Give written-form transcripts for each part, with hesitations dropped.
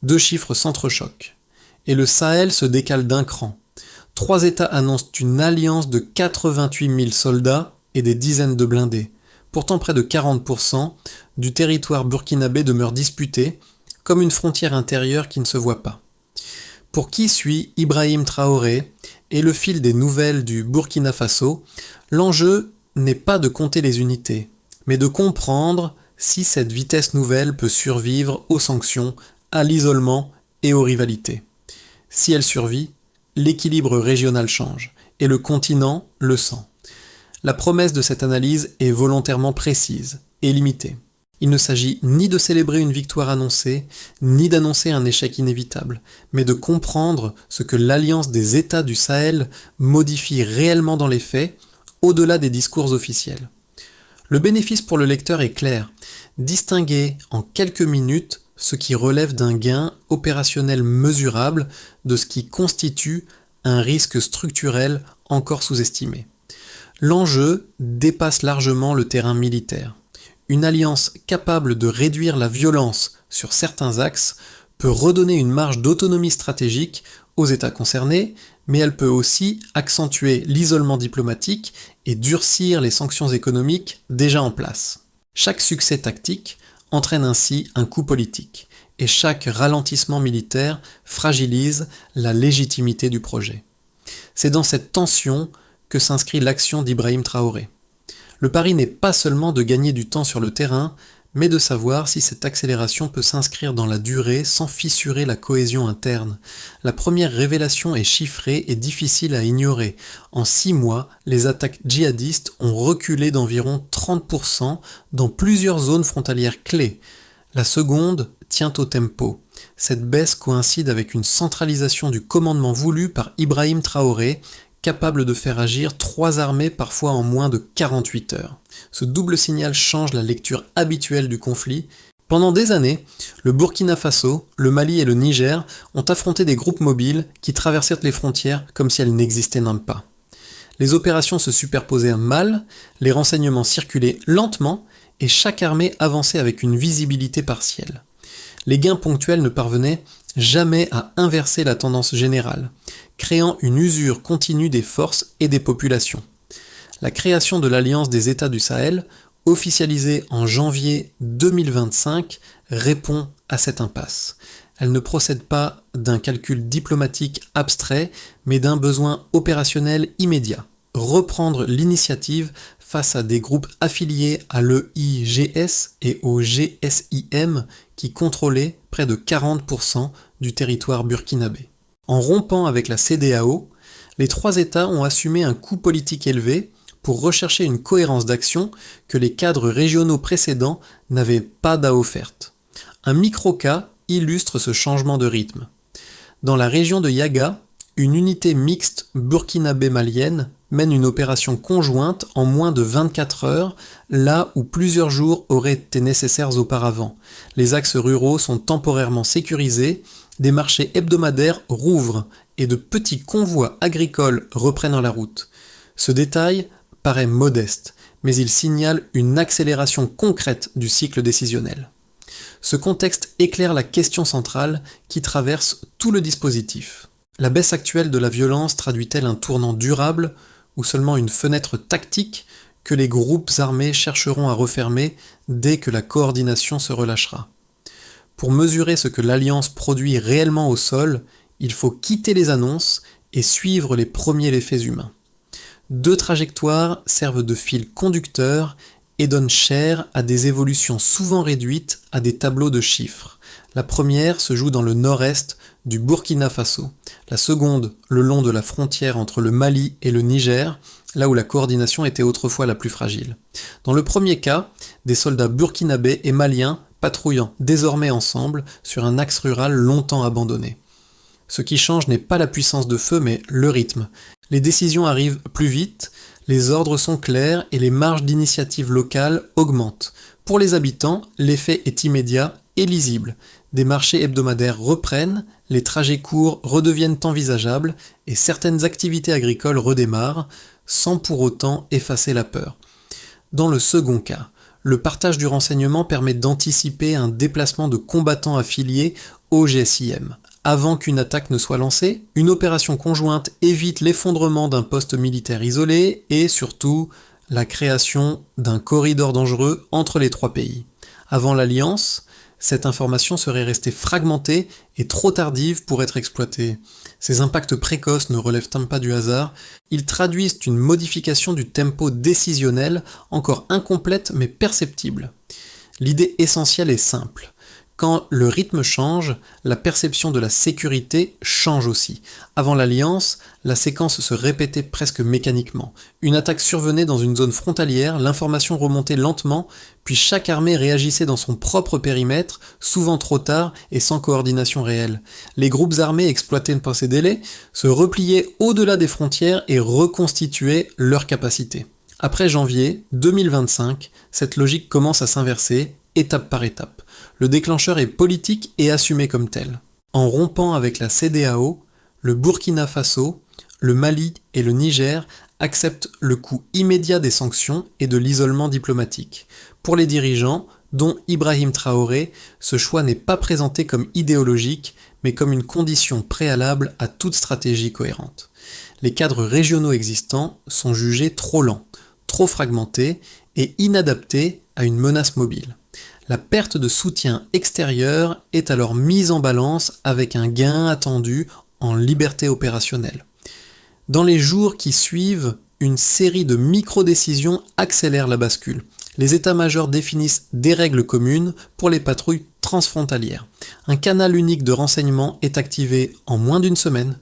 Deux chiffres s'entrechoquent. Et le Sahel se décale d'un cran. 3 États annoncent une alliance de 88 000 soldats et des dizaines de blindés. Pourtant, près de 40% du territoire burkinabé demeure disputé, comme une frontière intérieure qui ne se voit pas. Pour qui suit Ibrahim Traoré et le fil des nouvelles du Burkina Faso, l'enjeu n'est pas de compter les unités, mais de comprendre si cette vitesse nouvelle peut survivre aux sanctions, à l'isolement et aux rivalités. Si elle survit, l'équilibre régional change, et le continent le sent. La promesse de cette analyse est volontairement précise et limitée. Il ne s'agit ni de célébrer une victoire annoncée, ni d'annoncer un échec inévitable, mais de comprendre ce que l'Alliance des États du Sahel modifie réellement dans les faits, au-delà des discours officiels. Le bénéfice pour le lecteur est clair. Distinguer en quelques minutes ce qui relève d'un gain opérationnel mesurable de ce qui constitue un risque structurel encore sous-estimé. L'enjeu dépasse largement le terrain militaire. Une alliance capable de réduire la violence sur certains axes peut redonner une marge d'autonomie stratégique aux États concernés, mais elle peut aussi accentuer l'isolement diplomatique et durcir les sanctions économiques déjà en place. Chaque succès tactique entraîne ainsi un coût politique, et chaque ralentissement militaire fragilise la légitimité du projet. C'est dans cette tension que s'inscrit l'action d'Ibrahim Traoré. Le pari n'est pas seulement de gagner du temps sur le terrain, mais de savoir si cette accélération peut s'inscrire dans la durée sans fissurer la cohésion interne. La première révélation est chiffrée et difficile à ignorer. En 6 mois, les attaques djihadistes ont reculé d'environ 30% dans plusieurs zones frontalières clés. La seconde tient au tempo. Cette baisse coïncide avec une centralisation du commandement voulu par Ibrahim Traoré, capable de faire agir 3 armées parfois en moins de 48 heures. Ce double signal change la lecture habituelle du conflit. Pendant des années, le Burkina Faso, le Mali et le Niger ont affronté des groupes mobiles qui traversèrent les frontières comme si elles n'existaient même pas. Les opérations se superposaient mal, les renseignements circulaient lentement et chaque armée avançait avec une visibilité partielle. Les gains ponctuels ne parvenaient jamais à inverser la tendance générale, créant une usure continue des forces et des populations. La création de l'Alliance des États du Sahel, officialisée en janvier 2025, répond à cette impasse. Elle ne procède pas d'un calcul diplomatique abstrait, mais d'un besoin opérationnel immédiat. Reprendre l'initiative face à des groupes affiliés à l'EIGS et au GSIM qui contrôlaient près de 40% du territoire burkinabé. En rompant avec la CEDEAO, les 3 États ont assumé un coût politique élevé pour rechercher une cohérence d'action que les cadres régionaux précédents n'avaient pas offerte. Un micro-cas illustre ce changement de rythme. Dans la région de Yaga, une unité mixte burkinabé-malienne mène une opération conjointe en moins de 24 heures, là où plusieurs jours auraient été nécessaires auparavant. Les axes ruraux sont temporairement sécurisés, des marchés hebdomadaires rouvrent et de petits convois agricoles reprennent la route. Ce détail paraît modeste, mais il signale une accélération concrète du cycle décisionnel. Ce contexte éclaire la question centrale qui traverse tout le dispositif. La baisse actuelle de la violence traduit-elle un tournant durable ou seulement une fenêtre tactique que les groupes armés chercheront à refermer dès que la coordination se relâchera? Pour mesurer ce que l'Alliance produit réellement au sol, il faut quitter les annonces et suivre les premiers effets humains. 2 trajectoires servent de fil conducteur et donnent chair à des évolutions souvent réduites à des tableaux de chiffres. La première se joue dans le nord-est du Burkina Faso, la seconde le long de la frontière entre le Mali et le Niger, là où la coordination était autrefois la plus fragile. Dans le premier cas, des soldats burkinabés et maliens patrouillant désormais ensemble sur un axe rural longtemps abandonné. Ce qui change n'est pas la puissance de feu, mais le rythme. Les décisions arrivent plus vite, les ordres sont clairs et les marges d'initiative locale augmentent. Pour les habitants, l'effet est immédiat et lisible. Des marchés hebdomadaires reprennent, les trajets courts redeviennent envisageables et certaines activités agricoles redémarrent, sans pour autant effacer la peur. Dans le second cas, le partage du renseignement permet d'anticiper un déplacement de combattants affiliés au GSIM. Avant qu'une attaque ne soit lancée, une opération conjointe évite l'effondrement d'un poste militaire isolé et surtout la création d'un corridor dangereux entre les trois pays. Avant l'alliance, cette information serait restée fragmentée et trop tardive pour être exploitée. Ces impacts précoces ne relèvent pas du hasard, ils traduisent une modification du tempo décisionnel encore incomplète mais perceptible. L'idée essentielle est simple. Quand le rythme change, la perception de la sécurité change aussi. Avant l'Alliance, la séquence se répétait presque mécaniquement. Une attaque survenait dans une zone frontalière, l'information remontait lentement, puis chaque armée réagissait dans son propre périmètre, souvent trop tard et sans coordination réelle. Les groupes armés exploitaient ces délais, se repliaient au-delà des frontières et reconstituaient leurs capacités. Après janvier 2025, cette logique commence à s'inverser, étape par étape. Le déclencheur est politique et assumé comme tel. En rompant avec la CEDEAO, le Burkina Faso, le Mali et le Niger acceptent le coût immédiat des sanctions et de l'isolement diplomatique. Pour les dirigeants, dont Ibrahim Traoré, ce choix n'est pas présenté comme idéologique, mais comme une condition préalable à toute stratégie cohérente. Les cadres régionaux existants sont jugés trop lents, trop fragmentés et inadaptés à une menace mobile. La perte de soutien extérieur est alors mise en balance avec un gain attendu en liberté opérationnelle. Dans les jours qui suivent, une série de micro-décisions accélère la bascule. Les états-majors définissent des règles communes pour les patrouilles transfrontalières. Un canal unique de renseignement est activé en moins d'une semaine.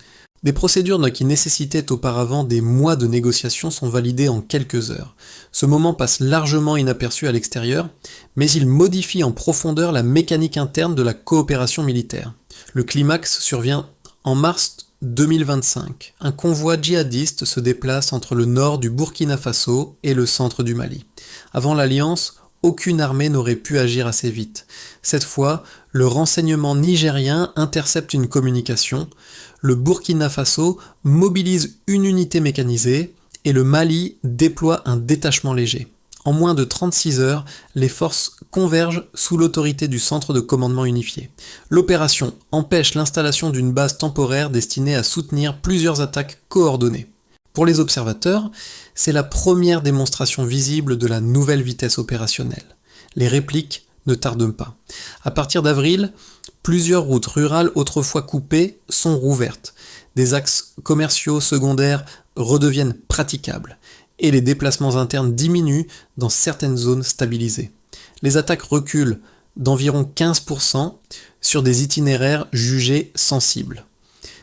Des procédures qui nécessitaient auparavant des mois de négociations sont validées en quelques heures. Ce moment passe largement inaperçu à l'extérieur, mais il modifie en profondeur la mécanique interne de la coopération militaire. Le climax survient en mars 2025. Un convoi djihadiste se déplace entre le nord du Burkina Faso et le centre du Mali. Avant l'alliance, aucune armée n'aurait pu agir assez vite. Cette fois, le renseignement nigérien intercepte une communication, le Burkina Faso mobilise une unité mécanisée et le Mali déploie un détachement léger. En moins de 36 heures, les forces convergent sous l'autorité du centre de commandement unifié. L'opération empêche l'installation d'une base temporaire destinée à soutenir plusieurs attaques coordonnées. Pour les observateurs, c'est la première démonstration visible de la nouvelle vitesse opérationnelle. Les répliques ne tardent pas. À partir d'avril, plusieurs routes rurales autrefois coupées sont rouvertes. Des axes commerciaux secondaires redeviennent praticables et les déplacements internes diminuent dans certaines zones stabilisées. Les attaques reculent d'environ 15% sur des itinéraires jugés sensibles.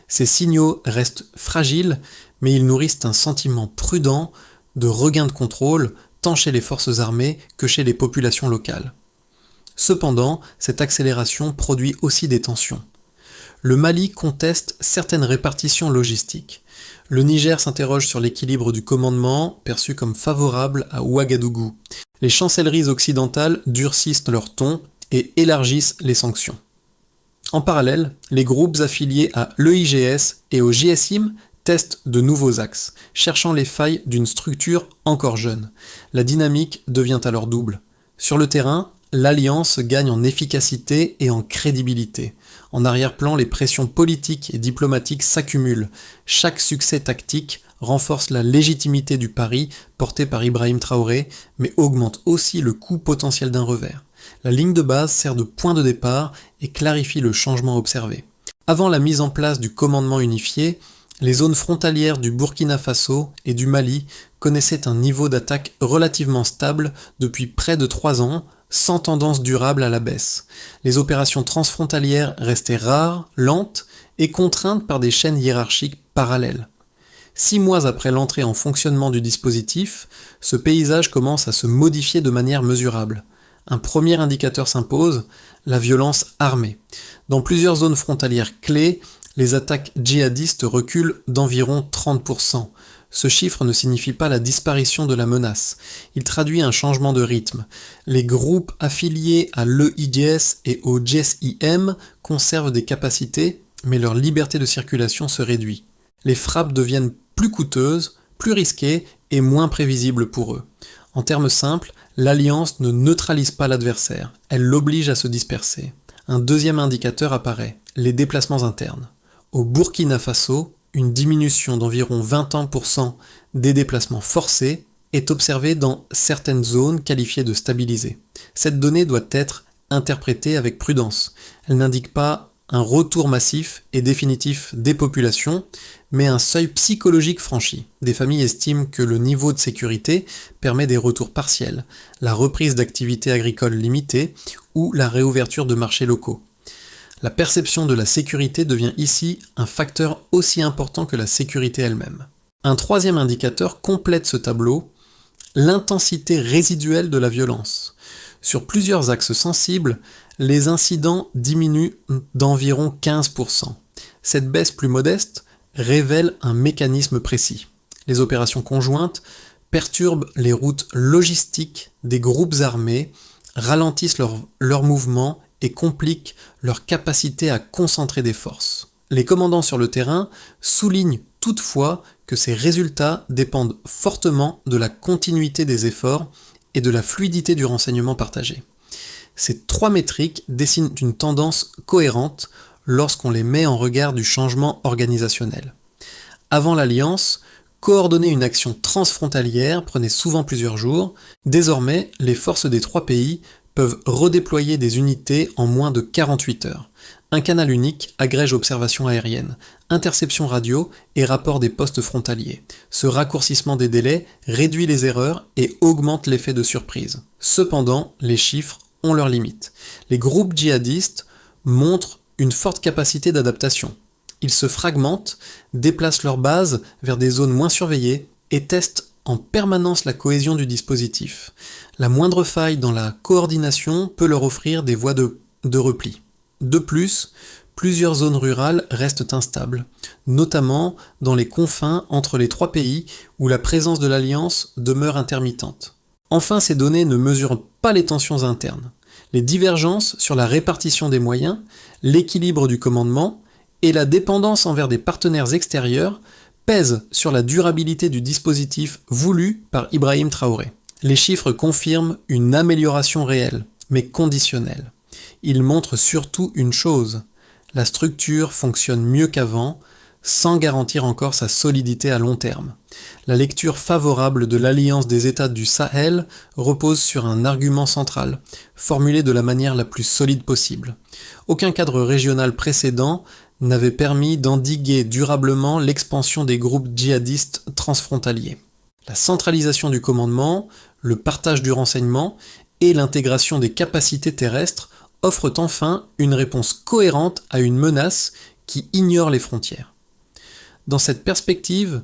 Ces signaux restent fragiles, mais ils nourrissent un sentiment prudent de regain de contrôle tant chez les forces armées que chez les populations locales. Cependant, cette accélération produit aussi des tensions. Le Mali conteste certaines répartitions logistiques. Le Niger s'interroge sur l'équilibre du commandement, perçu comme favorable à Ouagadougou. Les chancelleries occidentales durcissent leur ton et élargissent les sanctions. En parallèle, les groupes affiliés à l'EIGS et au GSIM testent de nouveaux axes, cherchant les failles d'une structure encore jeune. La dynamique devient alors double. Sur le terrain, l'alliance gagne en efficacité et en crédibilité. En arrière-plan, les pressions politiques et diplomatiques s'accumulent. Chaque succès tactique renforce la légitimité du pari porté par Ibrahim Traoré, mais augmente aussi le coût potentiel d'un revers. La ligne de base sert de point de départ et clarifie le changement observé. Avant la mise en place du commandement unifié, les zones frontalières du Burkina Faso et du Mali connaissaient un niveau d'attaque relativement stable depuis près de 3 ans, sans tendance durable à la baisse. Les opérations transfrontalières restaient rares, lentes et contraintes par des chaînes hiérarchiques parallèles. 6 mois après l'entrée en fonctionnement du dispositif, ce paysage commence à se modifier de manière mesurable. Un premier indicateur s'impose, la violence armée. Dans plusieurs zones frontalières clés, les attaques djihadistes reculent d'environ 30%. Ce chiffre ne signifie pas la disparition de la menace. Il traduit un changement de rythme. Les groupes affiliés à l'EIGS et au GSIM conservent des capacités, mais leur liberté de circulation se réduit. Les frappes deviennent plus coûteuses, plus risquées et moins prévisibles pour eux. En termes simples, l'alliance ne neutralise pas l'adversaire, elle l'oblige à se disperser. Un deuxième indicateur apparaît, les déplacements internes. Au Burkina Faso, une diminution d'environ 20% des déplacements forcés est observée dans certaines zones qualifiées de stabilisées. Cette donnée doit être interprétée avec prudence. Elle n'indique pas un retour massif et définitif des populations, mais un seuil psychologique franchi. Des familles estiment que le niveau de sécurité permet des retours partiels, la reprise d'activités agricoles limitées ou la réouverture de marchés locaux. La perception de la sécurité devient ici un facteur aussi important que la sécurité elle-même. Un troisième indicateur complète ce tableau, l'intensité résiduelle de la violence. Sur plusieurs axes sensibles, les incidents diminuent d'environ 15%. Cette baisse plus modeste révèle un mécanisme précis. Les opérations conjointes perturbent les routes logistiques des groupes armés, ralentissent leur mouvement et compliquent leur capacité à concentrer des forces. Les commandants sur le terrain soulignent toutefois que ces résultats dépendent fortement de la continuité des efforts et de la fluidité du renseignement partagé. Ces trois métriques dessinent une tendance cohérente lorsqu'on les met en regard du changement organisationnel. Avant l'Alliance, coordonner une action transfrontalière prenait souvent plusieurs jours. Désormais, les forces des trois pays peuvent redéployer des unités en moins de 48 heures. Un canal unique agrège observations aériennes, interceptions radio et rapports des postes frontaliers. Ce raccourcissement des délais réduit les erreurs et augmente l'effet de surprise. Cependant, les chiffres ont leurs limites. Les groupes djihadistes montrent une forte capacité d'adaptation. Ils se fragmentent, déplacent leur base vers des zones moins surveillées et testent en permanence la cohésion du dispositif. La moindre faille dans la coordination peut leur offrir des voies de repli. De plus, plusieurs zones rurales restent instables, notamment dans les confins entre les trois pays où la présence de l'Alliance demeure intermittente. Enfin, ces données ne mesurent pas les tensions internes. Les divergences sur la répartition des moyens, l'équilibre du commandement et la dépendance envers des partenaires extérieurs pèsent sur la durabilité du dispositif voulu par Ibrahim Traoré. Les chiffres confirment une amélioration réelle, mais conditionnelle. Ils montrent surtout une chose, la structure fonctionne mieux qu'avant, sans garantir encore sa solidité à long terme. La lecture favorable de l'Alliance des États du Sahel repose sur un argument central, formulé de la manière la plus solide possible. Aucun cadre régional précédent n'avait permis d'endiguer durablement l'expansion des groupes djihadistes transfrontaliers. La centralisation du commandement, le partage du renseignement et l'intégration des capacités terrestres offrent enfin une réponse cohérente à une menace qui ignore les frontières. Dans cette perspective,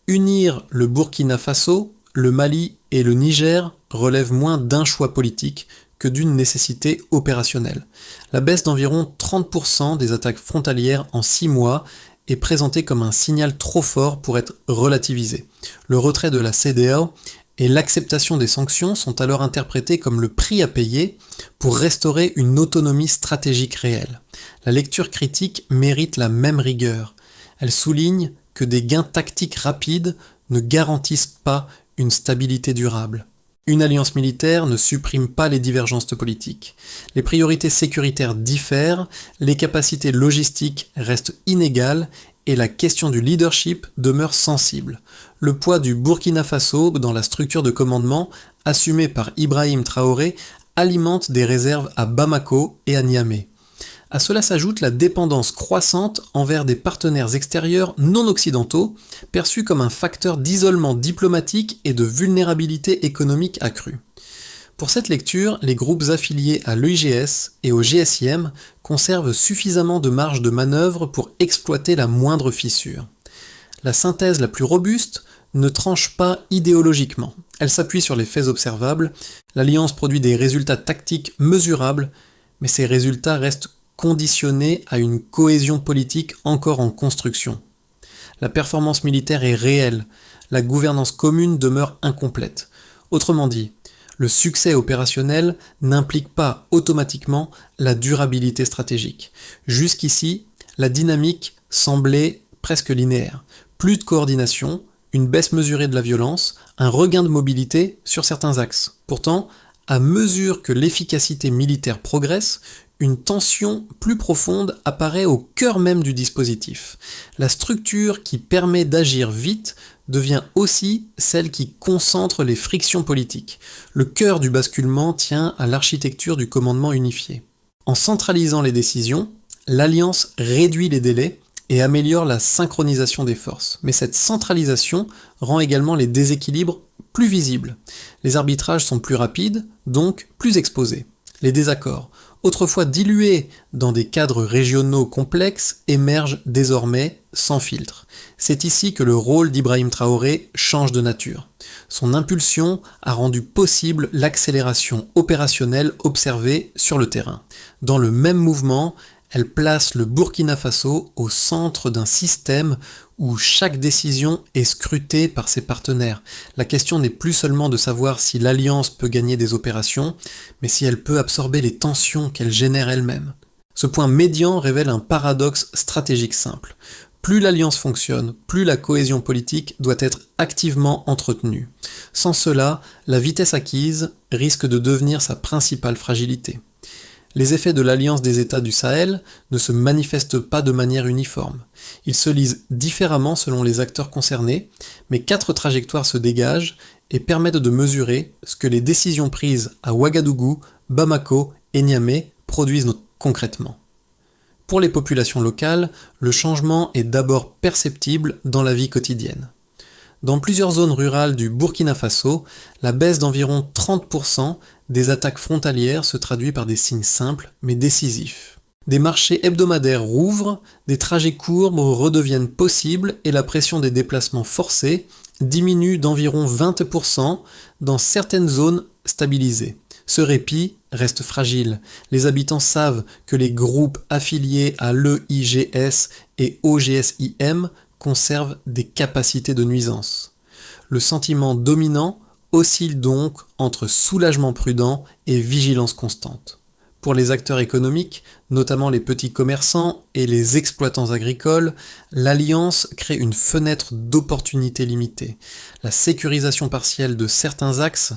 unir le Burkina Faso, le Mali et le Niger relève moins d'un choix politique que d'une nécessité opérationnelle. La baisse d'environ 30% des attaques frontalières en 6 mois est présentée comme un signal trop fort pour être relativisé. Le retrait de la CEDEAO et l'acceptation des sanctions sont alors interprétés comme le prix à payer pour restaurer une autonomie stratégique réelle. La lecture critique mérite la même rigueur. Elle souligne que des gains tactiques rapides ne garantissent pas une stabilité durable. Une alliance militaire ne supprime pas les divergences politiques. Les priorités sécuritaires diffèrent, les capacités logistiques restent inégales et la question du leadership demeure sensible. Le poids du Burkina Faso dans la structure de commandement assumée par Ibrahim Traoré alimente des réserves à Bamako et à Niamey. À cela s'ajoute la dépendance croissante envers des partenaires extérieurs non occidentaux, perçus comme un facteur d'isolement diplomatique et de vulnérabilité économique accrue. Pour cette lecture, les groupes affiliés à l'EIGS et au GSIM conservent suffisamment de marge de manœuvre pour exploiter la moindre fissure. La synthèse la plus robuste ne tranche pas idéologiquement. Elle s'appuie sur les faits observables. L'Alliance produit des résultats tactiques mesurables, mais ces résultats restent conditionnés à une cohésion politique encore en construction. La performance militaire est réelle, la gouvernance commune demeure incomplète. Autrement dit, le succès opérationnel n'implique pas automatiquement la durabilité stratégique. Jusqu'ici, la dynamique semblait presque linéaire. Plus de coordination, une baisse mesurée de la violence, un regain de mobilité sur certains axes. Pourtant, à mesure que l'efficacité militaire progresse, une tension plus profonde apparaît au cœur même du dispositif. La structure qui permet d'agir vite devient aussi celle qui concentre les frictions politiques. Le cœur du basculement tient à l'architecture du commandement unifié. En centralisant les décisions, l'Alliance réduit les délais et améliore la synchronisation des forces. Mais cette centralisation rend également les déséquilibres plus visibles. Les arbitrages sont plus rapides, donc plus exposés. Les désaccords, autrefois dilués dans des cadres régionaux complexes, émergent désormais sans filtre. C'est ici que le rôle d'Ibrahim Traoré change de nature. Son impulsion a rendu possible l'accélération opérationnelle observée sur le terrain. Dans le même mouvement, elle place le Burkina Faso au centre d'un système où chaque décision est scrutée par ses partenaires. La question n'est plus seulement de savoir si l'Alliance peut gagner des opérations, mais si elle peut absorber les tensions qu'elle génère elle-même. Ce point médian révèle un paradoxe stratégique simple. Plus l'Alliance fonctionne, plus la cohésion politique doit être activement entretenue. Sans cela, la vitesse acquise risque de devenir sa principale fragilité. Les effets de l'Alliance des États du Sahel ne se manifestent pas de manière uniforme. Ils se lisent différemment selon les acteurs concernés, mais 4 trajectoires se dégagent et permettent de mesurer ce que les décisions prises à Ouagadougou, Bamako et Niamey produisent concrètement. Pour les populations locales, le changement est d'abord perceptible dans la vie quotidienne. Dans plusieurs zones rurales du Burkina Faso, la baisse d'environ 30% des attaques frontalières se traduit par des signes simples mais décisifs. Des marchés hebdomadaires rouvrent, des trajets courts redeviennent possibles et la pression des déplacements forcés diminue d'environ 20% dans certaines zones stabilisées. Ce répit reste fragile. Les habitants savent que les groupes affiliés à l'EIGS et OGSIM conservent des capacités de nuisance. Le sentiment dominant oscille donc entre soulagement prudent et vigilance constante. Pour les acteurs économiques, notamment les petits commerçants et les exploitants agricoles, l'Alliance crée une fenêtre d'opportunité limitée. La sécurisation partielle de certains axes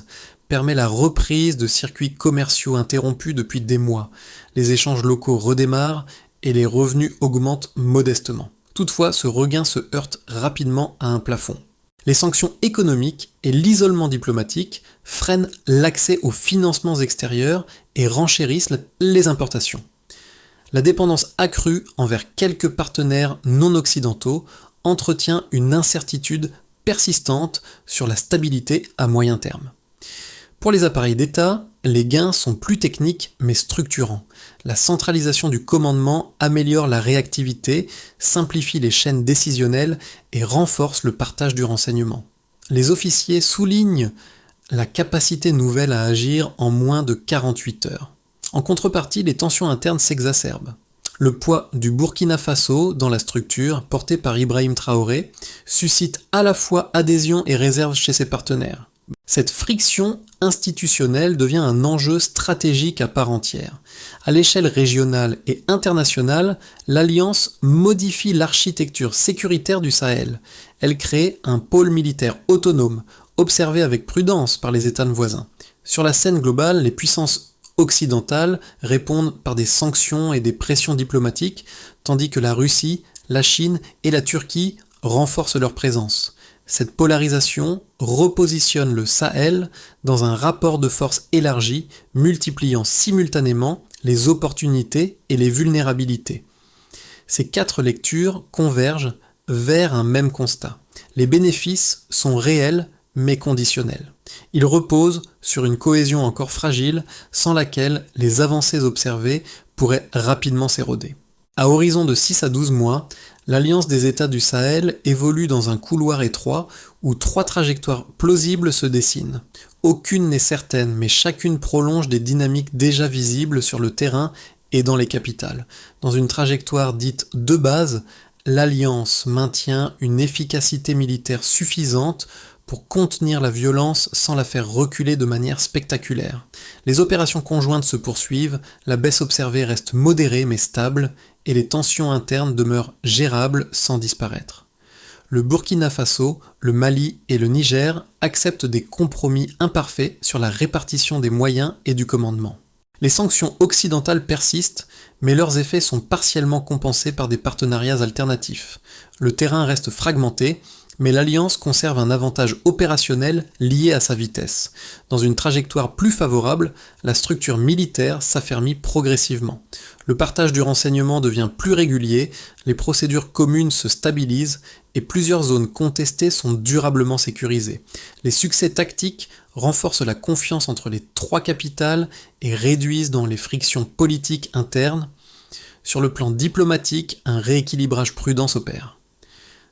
permet la reprise de circuits commerciaux interrompus depuis des mois. Les échanges locaux redémarrent et les revenus augmentent modestement. Toutefois, ce regain se heurte rapidement à un plafond. Les sanctions économiques et l'isolement diplomatique freinent l'accès aux financements extérieurs et renchérissent les importations. La dépendance accrue envers quelques partenaires non occidentaux entretient une incertitude persistante sur la stabilité à moyen terme. Pour les appareils d'État, les gains sont plus techniques mais structurants. La centralisation du commandement améliore la réactivité, simplifie les chaînes décisionnelles et renforce le partage du renseignement. Les officiers soulignent la capacité nouvelle à agir en moins de 48 heures. En contrepartie, les tensions internes s'exacerbent. Le poids du Burkina Faso dans la structure, porté par Ibrahim Traoré, suscite à la fois adhésion et réserve chez ses partenaires. Cette friction institutionnelle devient un enjeu stratégique à part entière. À l'échelle régionale et internationale, l'Alliance modifie l'architecture sécuritaire du Sahel. Elle crée un pôle militaire autonome, observé avec prudence par les États voisins. Sur la scène globale, les puissances occidentales répondent par des sanctions et des pressions diplomatiques, tandis que la Russie, la Chine et la Turquie renforcent leur présence. Cette polarisation repositionne le Sahel dans un rapport de force élargi, multipliant simultanément les opportunités et les vulnérabilités. Ces 4 lectures convergent vers un même constat. Les bénéfices sont réels mais conditionnels. Ils reposent sur une cohésion encore fragile sans laquelle les avancées observées pourraient rapidement s'éroder. À horizon de 6 à 12 mois, l'Alliance des États du Sahel évolue dans un couloir étroit où 3 trajectoires plausibles se dessinent. Aucune n'est certaine, mais chacune prolonge des dynamiques déjà visibles sur le terrain et dans les capitales. Dans une trajectoire dite de base, l'Alliance maintient une efficacité militaire suffisante pour contenir la violence sans la faire reculer de manière spectaculaire. Les opérations conjointes se poursuivent, la baisse observée reste modérée mais stable, et les tensions internes demeurent gérables sans disparaître. le Burkina Faso, le Mali et le Niger acceptent des compromis imparfaits sur la répartition des moyens et du commandement. Les sanctions occidentales persistent, mais leurs effets sont partiellement compensés par des partenariats alternatifs. Le terrain reste fragmenté, mais l'Alliance conserve un avantage opérationnel lié à sa vitesse. Dans une trajectoire plus favorable, la structure militaire s'affermit progressivement. Le partage du renseignement devient plus régulier, les procédures communes se stabilisent et plusieurs zones contestées sont durablement sécurisées. Les succès tactiques renforcent la confiance entre les trois capitales et réduisent dans les frictions politiques internes. Sur le plan diplomatique, un rééquilibrage prudent s'opère.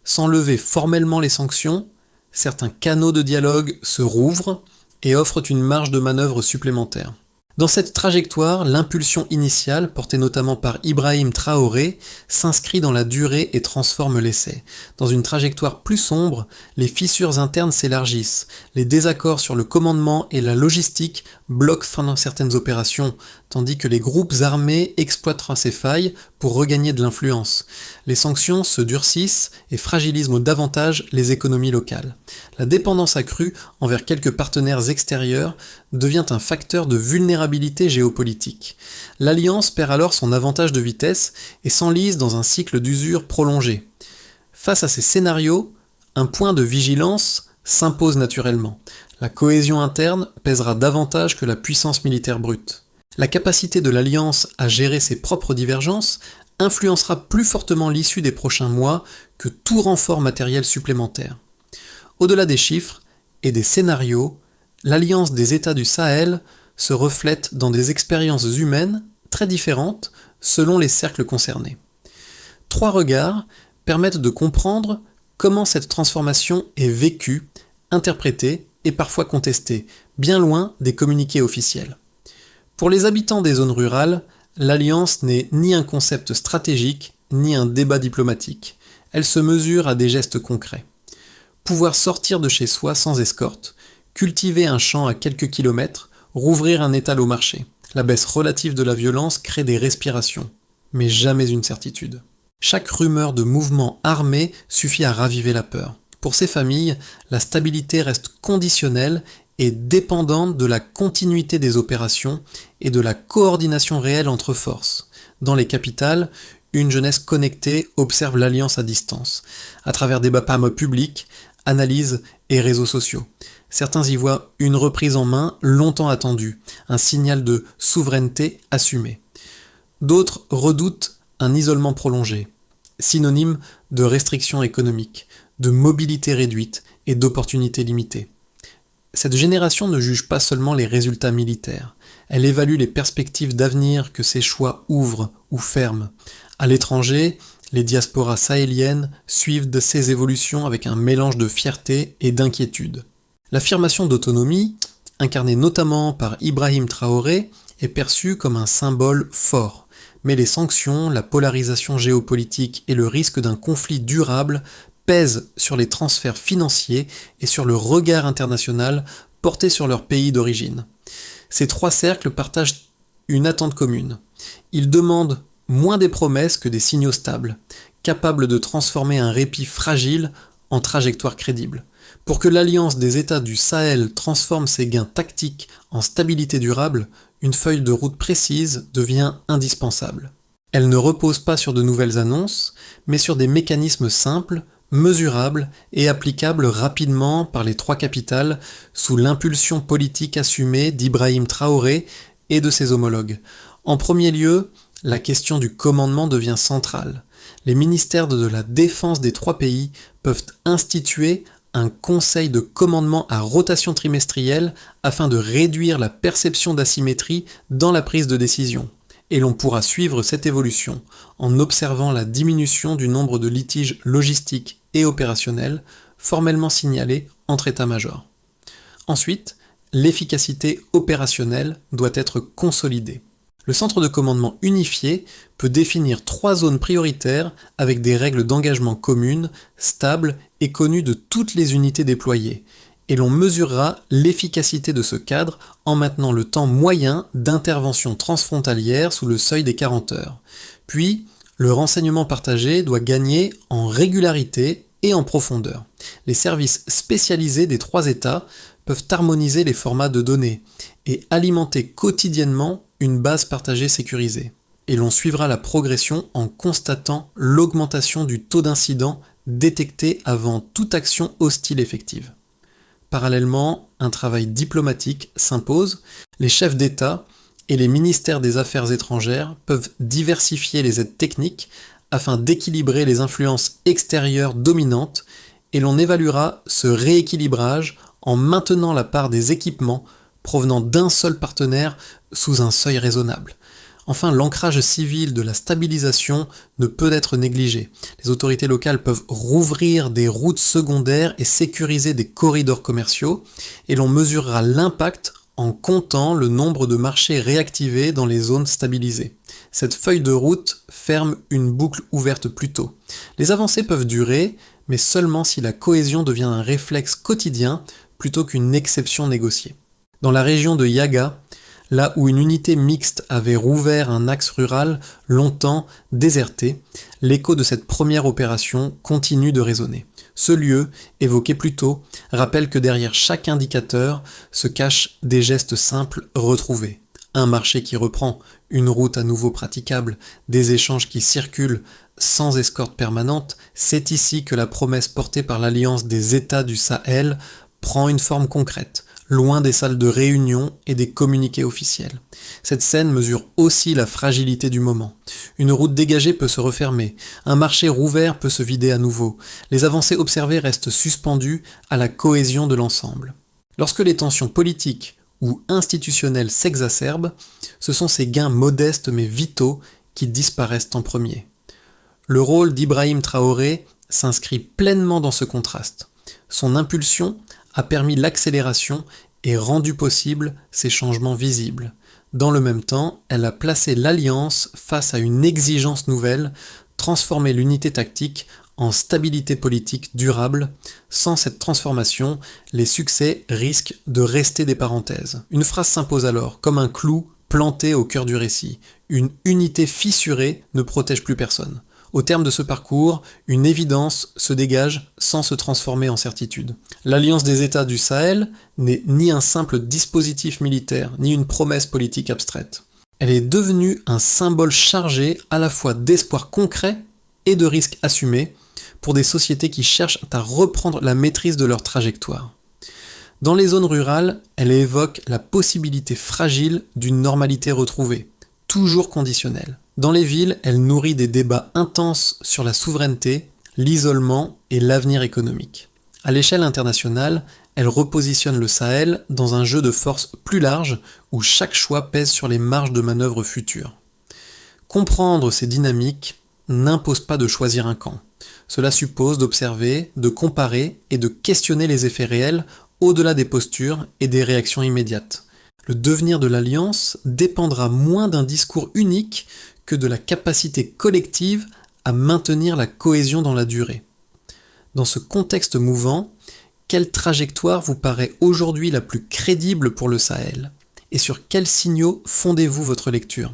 Sans lever formellement les sanctions, certains canaux de dialogue se rouvrent et offrent une marge de manœuvre supplémentaire. Dans cette trajectoire, l'impulsion initiale, portée notamment par Ibrahim Traoré, s'inscrit dans la durée et transforme l'essai. Dans une trajectoire plus sombre, les fissures internes s'élargissent, les désaccords sur le commandement et la logistique bloquent certaines opérations, tandis que les groupes armés exploitent ces failles pour regagner de l'influence. Les sanctions se durcissent et fragilisent davantage les économies locales. La dépendance accrue envers quelques partenaires extérieurs devient un facteur de vulnérabilité géopolitique. L'Alliance perd alors son avantage de vitesse et s'enlise dans un cycle d'usure prolongé. Face à ces scénarios, un point de vigilance s'impose naturellement. La cohésion interne pèsera davantage que la puissance militaire brute. La capacité de l'Alliance à gérer ses propres divergences influencera plus fortement l'issue des prochains mois que tout renfort matériel supplémentaire. Au-delà des chiffres et des scénarios, l'Alliance des États du Sahel se reflète dans des expériences humaines très différentes selon les cercles concernés. 3 regards permettent de comprendre comment cette transformation est vécue, interprétée et parfois contestée, bien loin des communiqués officiels. Pour les habitants des zones rurales, l'Alliance n'est ni un concept stratégique, ni un débat diplomatique. Elle se mesure à des gestes concrets. Pouvoir sortir de chez soi sans escorte, cultiver un champ à quelques kilomètres, rouvrir un étal au marché. La baisse relative de la violence crée des respirations, mais jamais une certitude. Chaque rumeur de mouvement armé suffit à raviver la peur. Pour ces familles, la stabilité reste conditionnelle et dépendante de la continuité des opérations et de la coordination réelle entre forces. Dans les capitales, une jeunesse connectée observe l'Alliance à distance, à travers des BAPAM publics, analyses et réseaux sociaux. Certains y voient une reprise en main longtemps attendue, un signal de souveraineté assumée. D'autres redoutent un isolement prolongé, synonyme de restrictions économiques, de mobilité réduite et d'opportunités limitées. Cette génération ne juge pas seulement les résultats militaires, elle évalue les perspectives d'avenir que ces choix ouvrent ou ferment. À l'étranger, les diasporas sahéliennes suivent de ces évolutions avec un mélange de fierté et d'inquiétude. L'affirmation d'autonomie, incarnée notamment par Ibrahim Traoré, est perçue comme un symbole fort, mais les sanctions, la polarisation géopolitique et le risque d'un conflit durable pèsent sur les transferts financiers et sur le regard international porté sur leur pays d'origine. Ces 3 cercles partagent une attente commune. Ils demandent moins des promesses que des signaux stables, capables de transformer un répit fragile en trajectoire crédible. Pour que l'Alliance des États du Sahel transforme ses gains tactiques en stabilité durable, une feuille de route précise devient indispensable. Elle ne repose pas sur de nouvelles annonces, mais sur des mécanismes simples, mesurables et applicables rapidement par les 3 capitales sous l'impulsion politique assumée d'Ibrahim Traoré et de ses homologues. En premier lieu, la question du commandement devient centrale. Les ministères de la Défense des 3 pays peuvent instituer un conseil de commandement à rotation trimestrielle afin de réduire la perception d'asymétrie dans la prise de décision. Et l'on pourra suivre cette évolution en observant la diminution du nombre de litiges logistiques et opérationnels formellement signalés entre états-majors. Ensuite, l'efficacité opérationnelle doit être consolidée. Le centre de commandement unifié peut définir 3 zones prioritaires avec des règles d'engagement communes, stables et connues de toutes les unités déployées. Et l'on mesurera l'efficacité de ce cadre en maintenant le temps moyen d'intervention transfrontalière sous le seuil des 40 heures. Puis, le renseignement partagé doit gagner en régularité et en profondeur. Les services spécialisés des trois États peuvent harmoniser les formats de données et alimenter quotidiennement une base partagée sécurisée. Et l'on suivra la progression en constatant l'augmentation du taux d'incidents détectés avant toute action hostile effective. Parallèlement, un travail diplomatique s'impose. Les chefs d'État et les ministères des Affaires étrangères peuvent diversifier les aides techniques afin d'équilibrer les influences extérieures dominantes, et l'on évaluera ce rééquilibrage en maintenant la part des équipements provenant d'un seul partenaire sous un seuil raisonnable. Enfin, l'ancrage civil de la stabilisation ne peut être négligé. Les autorités locales peuvent rouvrir des routes secondaires et sécuriser des corridors commerciaux, et l'on mesurera l'impact en comptant le nombre de marchés réactivés dans les zones stabilisées. Cette feuille de route ferme une boucle ouverte plus tôt. Les avancées peuvent durer, mais seulement si la cohésion devient un réflexe quotidien plutôt qu'une exception négociée. Dans la région de Yaga, là où une unité mixte avait rouvert un axe rural longtemps déserté, l'écho de cette première opération continue de résonner. Ce lieu, évoqué plus tôt, rappelle que derrière chaque indicateur se cachent des gestes simples retrouvés. Un marché qui reprend, une route à nouveau praticable, des échanges qui circulent sans escorte permanente, c'est ici que la promesse portée par l'Alliance des États du Sahel prend une forme concrète, loin des salles de réunion et des communiqués officiels. Cette scène mesure aussi la fragilité du moment. Une route dégagée peut se refermer, un marché rouvert peut se vider à nouveau. Les avancées observées restent suspendues à la cohésion de l'ensemble. Lorsque les tensions politiques ou institutionnelles s'exacerbent, ce sont ces gains modestes mais vitaux qui disparaissent en premier. Le rôle d'Ibrahim Traoré s'inscrit pleinement dans ce contraste. Son impulsion a permis l'accélération et rendu possible ces changements visibles. Dans le même temps, elle a placé l'Alliance face à une exigence nouvelle, transformer l'unité tactique en stabilité politique durable. Sans cette transformation, les succès risquent de rester des parenthèses. Une phrase s'impose alors, comme un clou planté au cœur du récit. Une unité fissurée ne protège plus personne. Au terme de ce parcours, une évidence se dégage sans se transformer en certitude. L'Alliance des États du Sahel n'est ni un simple dispositif militaire, ni une promesse politique abstraite. Elle est devenue un symbole chargé à la fois d'espoir concret et de risques assumés pour des sociétés qui cherchent à reprendre la maîtrise de leur trajectoire. Dans les zones rurales, elle évoque la possibilité fragile d'une normalité retrouvée, toujours conditionnelle. Dans les villes, elle nourrit des débats intenses sur la souveraineté, l'isolement et l'avenir économique. À l'échelle internationale, elle repositionne le Sahel dans un jeu de force plus large où chaque choix pèse sur les marges de manœuvre futures. Comprendre ces dynamiques n'impose pas de choisir un camp. Cela suppose d'observer, de comparer et de questionner les effets réels au-delà des postures et des réactions immédiates. Le devenir de l'Alliance dépendra moins d'un discours unique que de la capacité collective à maintenir la cohésion dans la durée. Dans ce contexte mouvant, quelle trajectoire vous paraît aujourd'hui la plus crédible pour le Sahel ? Et sur quels signaux fondez-vous votre lecture ?